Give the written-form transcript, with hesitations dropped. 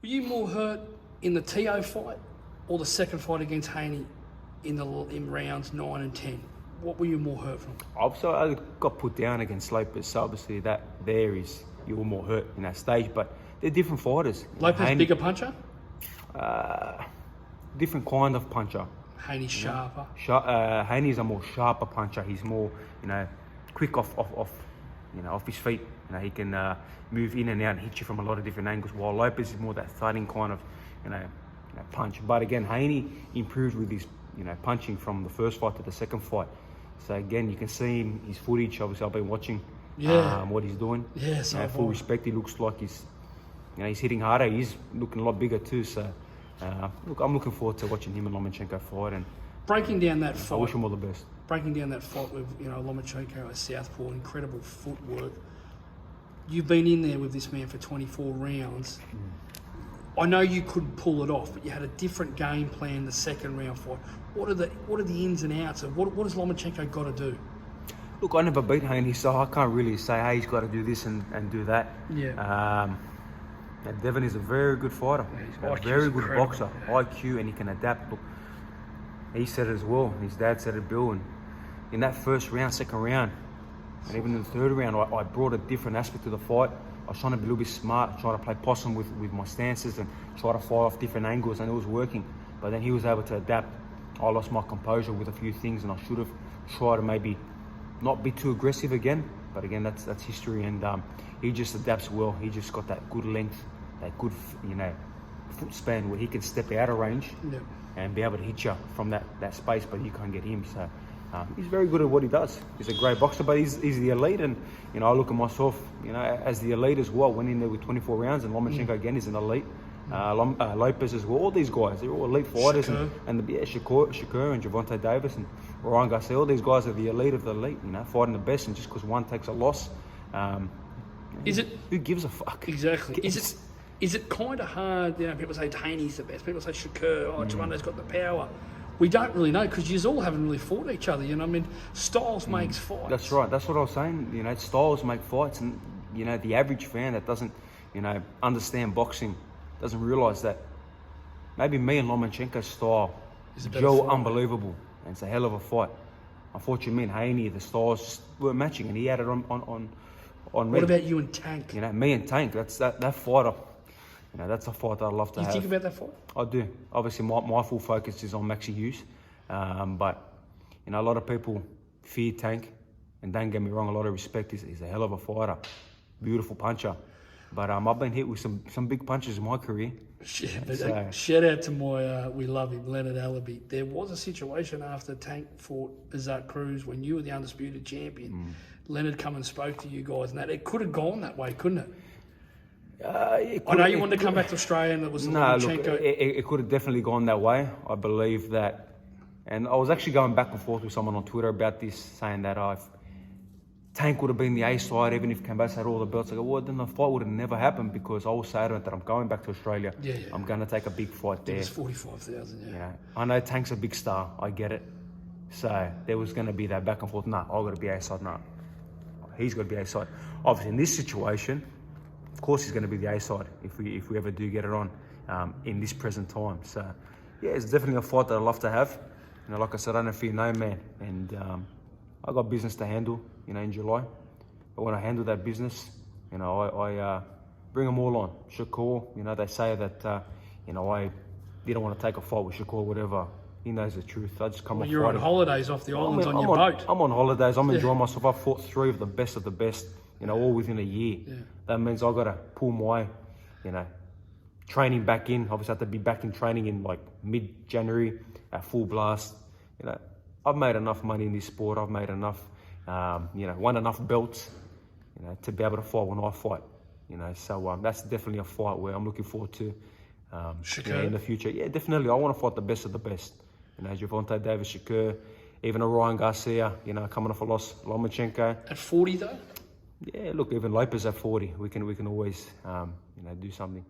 Were you more hurt in the TO fight or the second fight against Haney in rounds 9 and 10? What were you more hurt from? Obviously, I got put down against Lopez, so obviously you were more hurt in that stage, but they're different fighters. Lopez bigger puncher? Different kind of puncher. Haney's sharper. Haney's a more sharper puncher. He's more, quick off his feet. He can move in and out and hit you from a lot of different angles, while Lopez is more that thudding kind of, punch. But again, Haney improved with his, punching from the first fight to the second fight. So again, you can see his footage. Obviously, I've been watching what he's doing. Yeah, so full respect. He looks like he's hitting harder. He's looking a lot bigger too. So I'm looking forward to watching him and Lomachenko fight. And breaking down that fight, I wish him all the best. Breaking down that fight with Lomachenko at Southpaw, incredible footwork. You've been in there with this man for 24 rounds. I know you couldn't pull it off, but you had a different game plan the second round fight. What are the ins and outs of what has Lomachenko got to do? Look, I never beat Haney, so I can't really say, hey, he's got to do this and do that. Yeah. Devin is a very good fighter. Yeah, a very good boxer, IQ, and he can adapt. Look, he said it as well. His dad said it, Bill. And in that first round, second round, and even in the third round, I brought a different aspect to the fight. I was trying to be a little bit smart, trying to play possum with my stances and try to fire off different angles, and it was working. But then he was able to adapt. I lost my composure with a few things, and I should have tried to maybe not be too aggressive again. But again, that's history, and he just adapts well. He just got that good length, that good foot span where he can step out of range and be able to hit you from that space, but you can't get him. So he's very good at what he does. He's a great boxer, but he's the elite, and I look at myself, as the elite as well. Went in there with 24 rounds, and Lomachenko again is an elite. Lopez as well. All these guys, they're all elite fighters, Shakur and Gervonta Davis and Ryan Garcia. All these guys are the elite of the elite. Fighting the best, and just because one takes a loss, who gives a fuck? Exactly. Is it kind of hard? People say Haney's the best. People say Shakur. Gervonta's got the power. We don't really know because you all haven't really fought each other. Styles makes fights. That's right. That's what I was saying. Styles make fights, and the average fan that doesn't, understand boxing doesn't realise that maybe me and Lomachenko's style is unbelievable, and it's a hell of a fight. Unfortunately, me and Haney, the styles weren't matching, and he had it on me. What about you and Tank? Me and Tank. That's that fighter. That's a fight that I'd love to have. You think about that fight? I do. Obviously, my full focus is on Maxi Hughes. But, a lot of people fear Tank. And don't get me wrong, a lot of respect. He's a hell of a fighter. Beautiful puncher. But I've been hit with some big punches in my career. Shout out to we love him, Leonard Allaby. There was a situation after Tank fought Isaac Cruz when you were the undisputed champion. Leonard come and spoke to you guys, and it could have gone that way, couldn't it? I know you wanted to come back to Australia, and it was Lomachenko. It could have definitely gone that way. I believe that, and I was actually going back and forth with someone on Twitter about this, saying that Tank would have been the A side even if Kambosos had all the belts. I go, well, then the fight would have never happened, because I was saying that I'm going back to Australia. Yeah. I'm going to take a big fight there. It's 45,000. Yeah. I know Tank's a big star. I get it. So there was going to be that back and forth. I've got to be A side. He's got to be A side. Obviously, in this situation, of course, he's going to be the A side if we ever do get it on in this present time. So, yeah, it's definitely a fight that I'd love to have. Like I said, I don't fear no man, and I got business to handle, in July. But when I handle that business, I bring them all on. Shakur, they say that, I didn't want to take a fight with Shakur, whatever. He knows the truth. I just come off You're on holidays off the islands on your boat. I'm on holidays. I'm enjoying myself. I've fought 3 of the best, all within a year. Yeah. That means I've got to pull my, training back in. Obviously, I have to be back in training in like mid-January at full blast. I've made enough money in this sport. I've made enough, won enough belts, to be able to fight when I fight. So that's definitely a fight where I'm looking forward to in the future. Yeah, definitely. I want to fight the best of the best. Gervonta Davis, Shakur, even a Ryan Garcia, coming off a loss, Lomachenko. At 40 though? Yeah, look, even Lopez at 40, we can always, do something.